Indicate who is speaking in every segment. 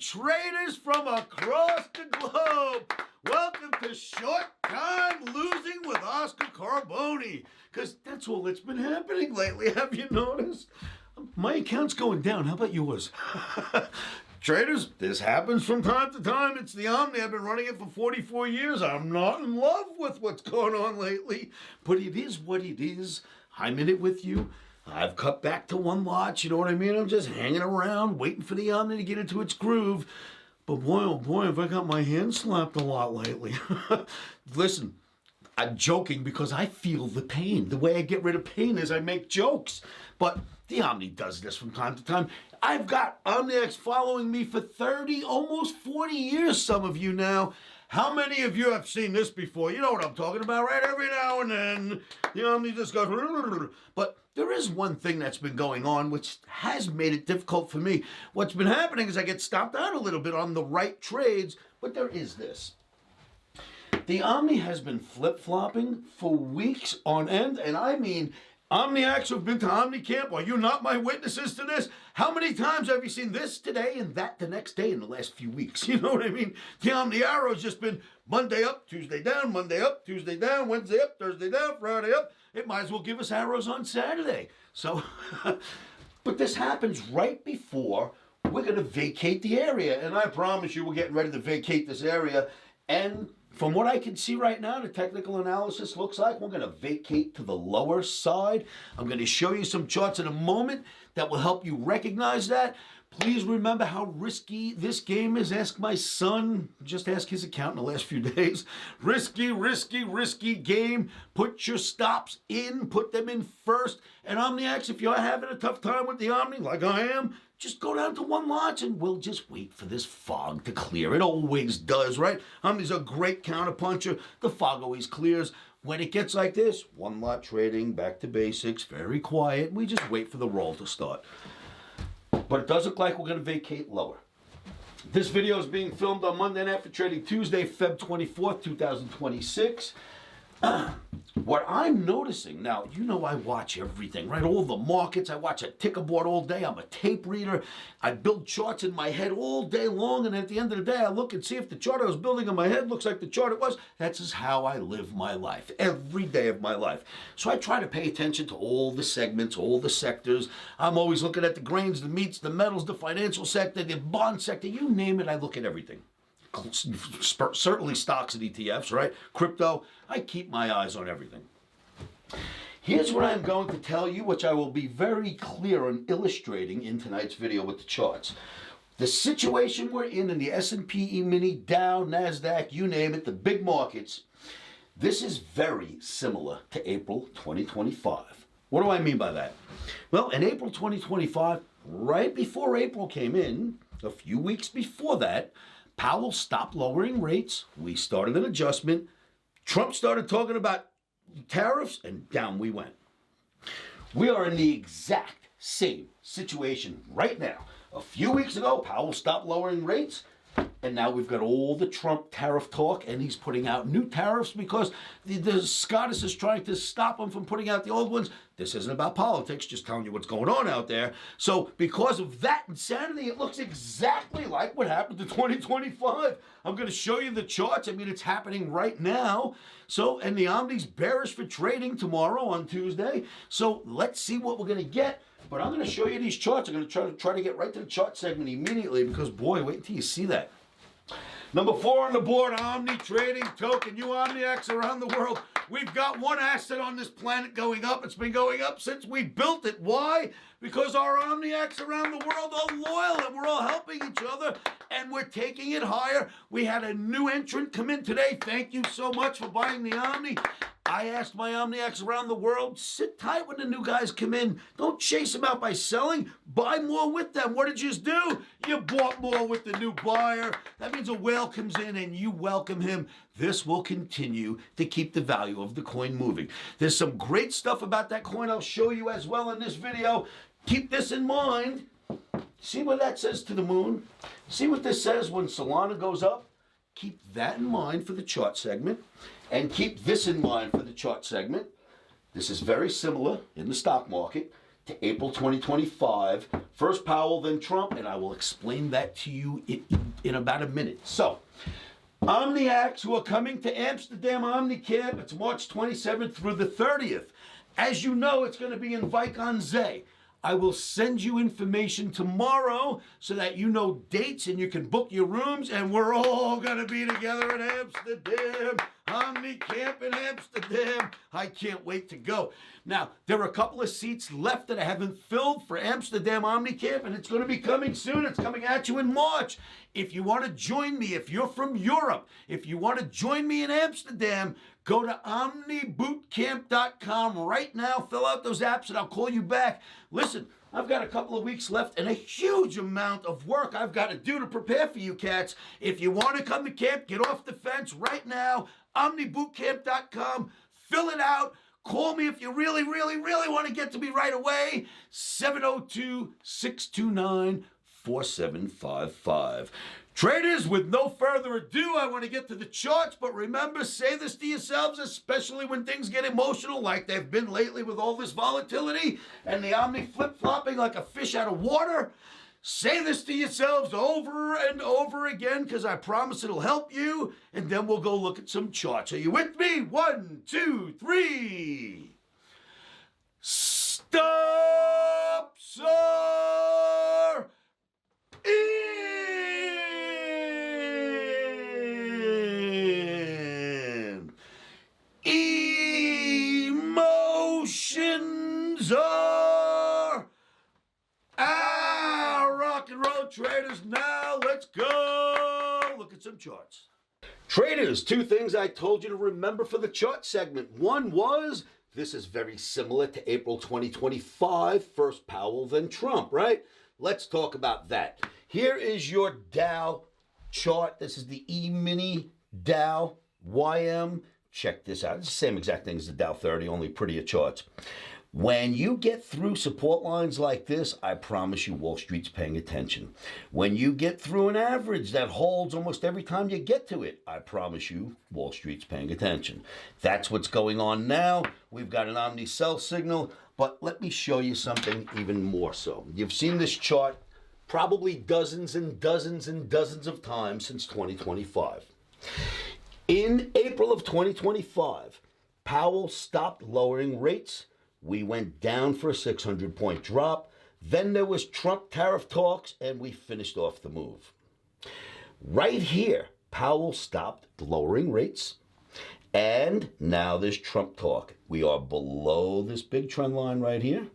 Speaker 1: traders from across the globe. Welcome to Short Time Losing with Oscar Carboni. Because that's all that's been happening lately. Have you noticed? My account's going down. How about yours? Traders, this happens from time to time. It's the Omni. I've been running it for 44 years. I'm not in love with what's going on lately. But it is what it is. I'm in it with you. I've cut back to one lot, you know what I mean? I'm just hanging around, waiting for the Omni to get into its groove. But boy, oh boy, have I got my hand slapped a lot lately. Listen, I'm joking because I feel the pain. The way I get rid of pain is I make jokes. But the Omni does this from time to time. I've got OmniX following me for 30, almost 40 years, some of you now. How many of you have seen this before? You know what I'm talking about, right? Every now and then, the Omni just goes... But there is one thing that's been going on which has made it difficult for me. What's been happening is I get stopped out a little bit on the right trades, but there is this. The Omni has been flip-flopping for weeks on end, and I mean... Omniacs who've been to OmniCamp, are you not my witnesses to this? How many times have you seen this today and that the next day in the last few weeks? You know what I mean? The Omni arrow's just been Monday up, Tuesday down, Monday up, Tuesday down, Wednesday up, Thursday down, Friday up. It might as well give us arrows on Saturday. So, but this happens right before we're going to vacate the area. And I promise you we're getting ready to vacate this area. And from what I can see right now, the technical analysis looks like we're going to vacate to the lower side. I'm going to show you some charts in a moment that will help you recognize that. Please remember how risky this game is. Ask my son. Just ask his account in the last few days. Risky, risky, risky game. Put your stops in. Put them in first. And OmniX, if you're having a tough time with the Omni, like I am, just go down to one lot and we'll just wait for this fog to clear. It always does, right? Omni's a great counterpuncher. The fog always clears. When it gets like this, one lot trading, back to basics, very quiet. We just wait for the roll to start. But it does look like we're going to vacate lower. This video is being filmed on Monday night for trading Tuesday, Feb 24th, 2026. What I'm noticing now, you know I watch everything, right? All the markets. I watch a ticker board all day. I'm a tape reader. I build charts in my head all day long, and at the end of the day, I look and see if the chart I was building in my head looks like the chart it was. That's just how I live my life, every day of my life. So I try to pay attention to all the segments, all the sectors. I'm always looking at the grains, the meats, the metals, the financial sector, the bond sector, you name it, I look at everything. Certainly stocks and ETFs, right? Crypto, I keep my eyes on everything. Here's what I'm going to tell you, which I will be very clear on illustrating in tonight's video with the charts. The situation we're in the S&P E-mini, Dow, NASDAQ, you name it, the big markets, this is very similar to April 2025. What do I mean by that? Well, in April 2025, right before April came in, a few weeks before that, Powell stopped lowering rates. We started an adjustment. Trump started talking about tariffs, and down we went. We are in the exact same situation right now. A few weeks ago, Powell stopped lowering rates, and now we've got all the Trump tariff talk, and he's putting out new tariffs because the SCOTUS is trying to stop him from putting out the old ones. This isn't about politics, just telling you what's going on out there. So because of that insanity, it looks exactly like what happened to 2025. I'm going to show you the charts. I mean, it's happening right now. So, and the Omni's bearish for trading tomorrow on Tuesday. So let's see what we're going to get. But I'm going to show you these charts. I'm going to try to get right to the chart segment immediately because, boy, wait until you see that. Number 4 on the board, Omni Trading Token. You Omniacs around the world. We've got one asset on this planet going up. It's been going up since we built it. Why? Because our Omniacs around the world are loyal and we're all helping each other and we're taking it higher. We had a new entrant come in today. Thank you so much for buying the Omni. I asked my Omniacs around the world, sit tight when the new guys come in. Don't chase them out by selling. Buy more with them. What did you just do? You bought more with the new buyer. That means a whale comes in and you welcome him. This will continue to keep the value of the coin moving. There's some great stuff about that coin I'll show you as well in this video. Keep this in mind. See what that says to the moon? See what this says when Solana goes up? Keep that in mind for the chart segment, and keep this in mind for the chart segment. This is very similar in the stock market. to April 2025. First Powell, then Trump, and I will explain that to you in about a minute. So, Omniacs who are coming to Amsterdam OmniCamp, it's March 27th through the 30th. As you know, it's going to be in Wijk aan Zee. I will send you information tomorrow so that you know dates and you can book your rooms, and we're all going to be together in Amsterdam. OmniCamp in Amsterdam. I can't wait to go. Now, there are a couple of seats left that I haven't filled for Amsterdam OmniCamp, and it's going to be coming soon. It's coming at you in March. If you want to join me, if you're from Europe, if you want to join me in Amsterdam, go to OmniBootCamp.com right now. Fill out those apps, and I'll call you back. Listen, I've got a couple of weeks left and a huge amount of work I've got to do to prepare for you cats. If you want to come to camp, get off the fence right now. OmniBootCamp.com. Fill it out. Call me if you really, really, really want to get to me right away. 702-629-4755. Traders, with no further ado, I want to get to the charts, but remember, say this to yourselves, especially when things get emotional like they've been lately with all this volatility and the Omni flip-flopping like a fish out of water. Say this to yourselves over and over again, because I promise it'll help you, and then we'll go look at some charts. Are you with me? 1, 2, 3. Stop, sir! Emotions are rock and roll, traders. Now let's go look at some charts. Traders, two things I told you to remember for the chart segment. One was, this is very similar to April 2025, first Powell, then Trump, right? Let's talk about that. Here is your Dow chart. This is the E-mini Dow YM. Check this out. It's the same exact thing as the Dow 30, only prettier charts. When you get through support lines like this, I promise you Wall Street's paying attention. When you get through an average that holds almost every time you get to it, I promise you Wall Street's paying attention. That's what's going on now. We've got an Omni sell signal, but let me show you something even more so. You've seen this chart probably dozens and dozens and dozens of times since 2025. In April of 2025, Powell stopped lowering rates. We went down for a 600-point drop. Then there was Trump tariff talks, and we finished off the move. Right here, Powell stopped lowering rates, and now there's Trump talk. We are below this big trend line right here.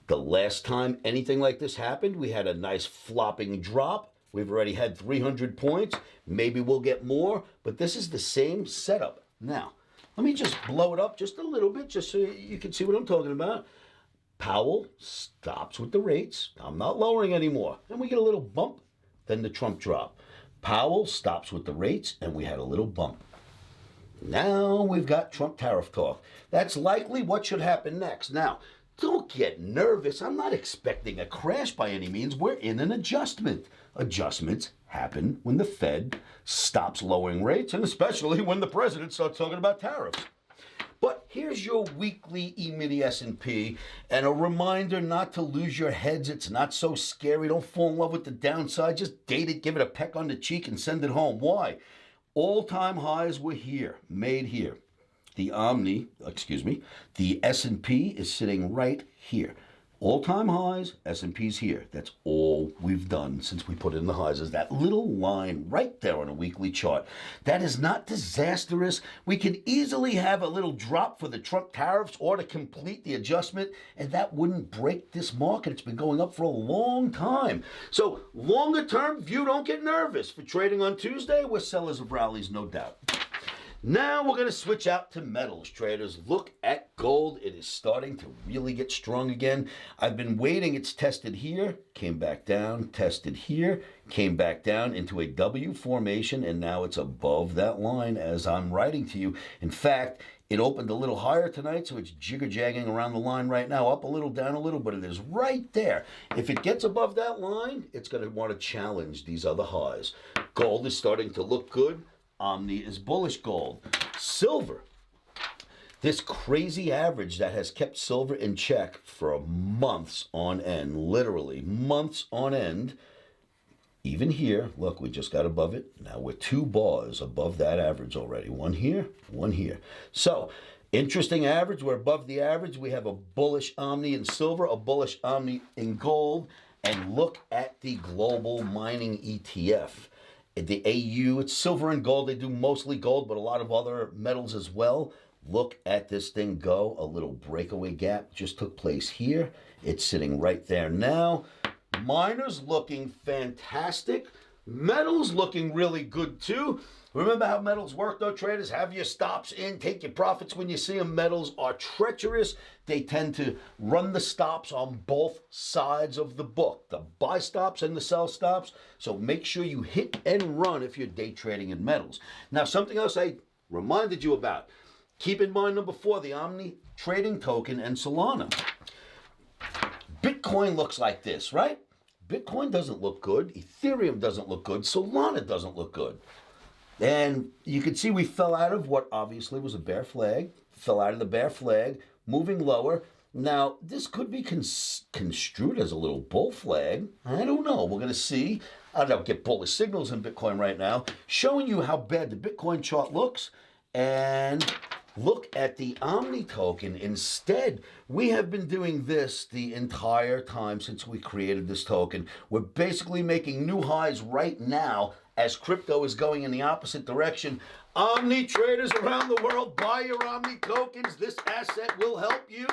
Speaker 1: The last time anything like this happened, we had a nice flopping drop. We've already had 300 points. Maybe we'll get more, but this is the same setup. Now, let me just blow it up just a little bit, just so you can see what I'm talking about. Powell stops with the rates. I'm not lowering anymore. And we get a little bump, then the Trump drop. Powell stops with the rates, and we had a little bump. Now we've got Trump tariff talk. That's likely what should happen next. Now, don't get nervous. I'm not expecting a crash by any means. We're in an adjustment. Adjustments happen when the Fed stops lowering rates, and especially when the president starts talking about tariffs. But here's your weekly E-mini S&P, and a reminder not to lose your heads. It's not so scary. Don't fall in love with the downside. Just date it, give it a peck on the cheek, and send it home. Why? All-time highs were here, made here. The the S&P is sitting right here. All-time highs, S&P's here. That's all we've done since we put in the highs, is that little line right there on a weekly chart. That is not disastrous. We can easily have a little drop for the Trump tariffs or to complete the adjustment, and that wouldn't break this market. It's been going up for a long time. So longer-term view, don't get nervous. For trading on Tuesday, we're sellers of rallies, no doubt. Now we're going to switch out to metals, traders. Look at gold. It is starting to really get strong again. I've been waiting. It's tested here, came back down, tested here, came back down into a W formation, and now it's above that line as I'm writing to you. In fact, it opened a little higher tonight, so it's jigger-jagging around the line right now, up a little, down a little, but it is right there. If it gets above that line, it's going to want to challenge these other highs. Gold is starting to look good. Omni is bullish gold. Silver. This crazy average that has kept silver in check for months on end, literally months on end. Even here, look, we just got above it. Now we're 2 bars above that average already. One here, one here. So, interesting average. We're above the average. We have a bullish Omni in silver, a bullish Omni in gold. And look at the global mining ETF. The AU, it's silver and gold. They do mostly gold, but a lot of other metals as well. Look at this thing go. A little breakaway gap just took place here. It's sitting right there now. Miners looking fantastic. Metals looking really good too. Remember how metals work though, traders? Have your stops in, take your profits when you see them. Metals are treacherous. They tend to run the stops on both sides of the book, the buy stops and the sell stops. So make sure you hit and run if you're day trading in metals. Now, something else I reminded you about. Keep in mind number 4, the Omni trading token and Solana. Bitcoin looks like this, right? Bitcoin doesn't look good. Ethereum doesn't look good. Solana doesn't look good. And you can see we fell out of what obviously was a bear flag. Fell out of the bear flag, moving lower. Now, this could be construed as a little bull flag. I don't know. We're going to see. I don't get bullish signals in Bitcoin right now, showing you how bad the Bitcoin chart looks. And look at the Omni token. Instead, we have been doing this the entire time since we created this token. We're basically making new highs right now as crypto is going in the opposite direction. Omni traders around the world, buy your Omni tokens. This asset will help you.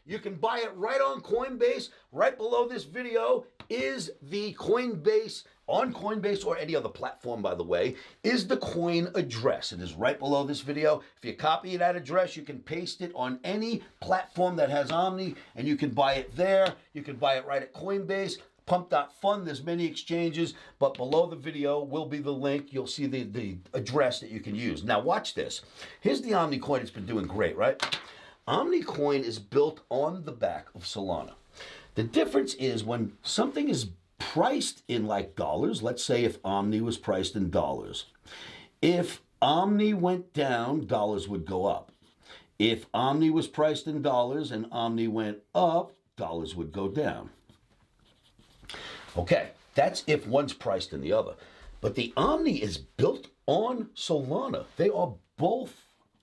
Speaker 1: You can buy it right on Coinbase. Right below this video is the Coinbase, on Coinbase or any other platform, by the way, is the coin address. It is right below this video. If you copy that address, you can paste it on any platform that has Omni, and you can buy it there. You can buy it right at Coinbase. Pump.fun, there's many exchanges, but below the video will be the link. You'll see the address that you can use. Now watch this. Here's the Omni coin. It's been doing great, right? Omni coin is built on the back of Solana. The difference is when something is priced in like dollars, let's say if Omni was priced in dollars. If Omni went down, dollars would go up. If Omni was priced in dollars and Omni went up, dollars would go down. Okay, that's if one's priced in the other. But the Omni is built on Solana. They are both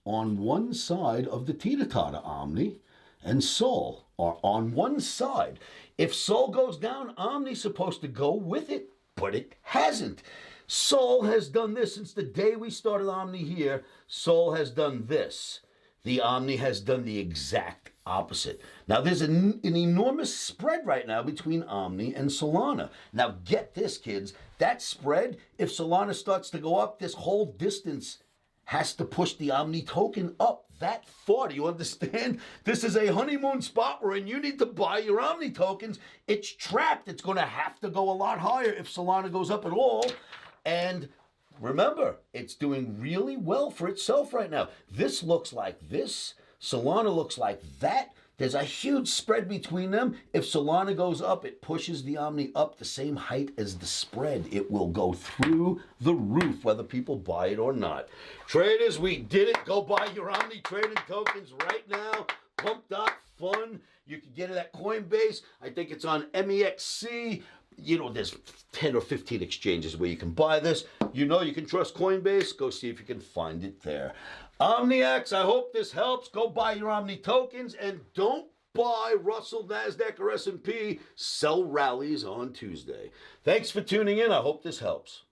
Speaker 1: on one side of the teeter-totter. Omni and Sol are on one side. If Sol goes down, Omni's supposed to go with it, but it hasn't. Sol has done this since the day we started Omni here. Sol has done this. The Omni has done the exact opposite. Now, there's an enormous spread right now between Omni and Solana. Now, get this, kids. That spread, if Solana starts to go up, this whole distance has to push the Omni token up that far. Do you understand? This is a honeymoon spot we're in. You need to buy your Omni tokens. It's trapped. It's going to have to go a lot higher if Solana goes up at all. And remember, it's doing really well for itself right now. This looks like this. Solana looks like that. There's a huge spread between them. If Solana goes up, it pushes the Omni up the same height as the spread. It will go through the roof, whether people buy it or not. Traders, we did it. Go buy your Omni trading tokens right now. Pump.fun. You can get it at Coinbase. I think it's on MEXC. You know, there's 10 or 15 exchanges where you can buy this. You know you can trust Coinbase. Go see if you can find it there. Omniacs, I hope this helps. Go buy your Omni tokens and don't buy Russell, NASDAQ, or S&P. Sell rallies on Tuesday. Thanks for tuning in. I hope this helps.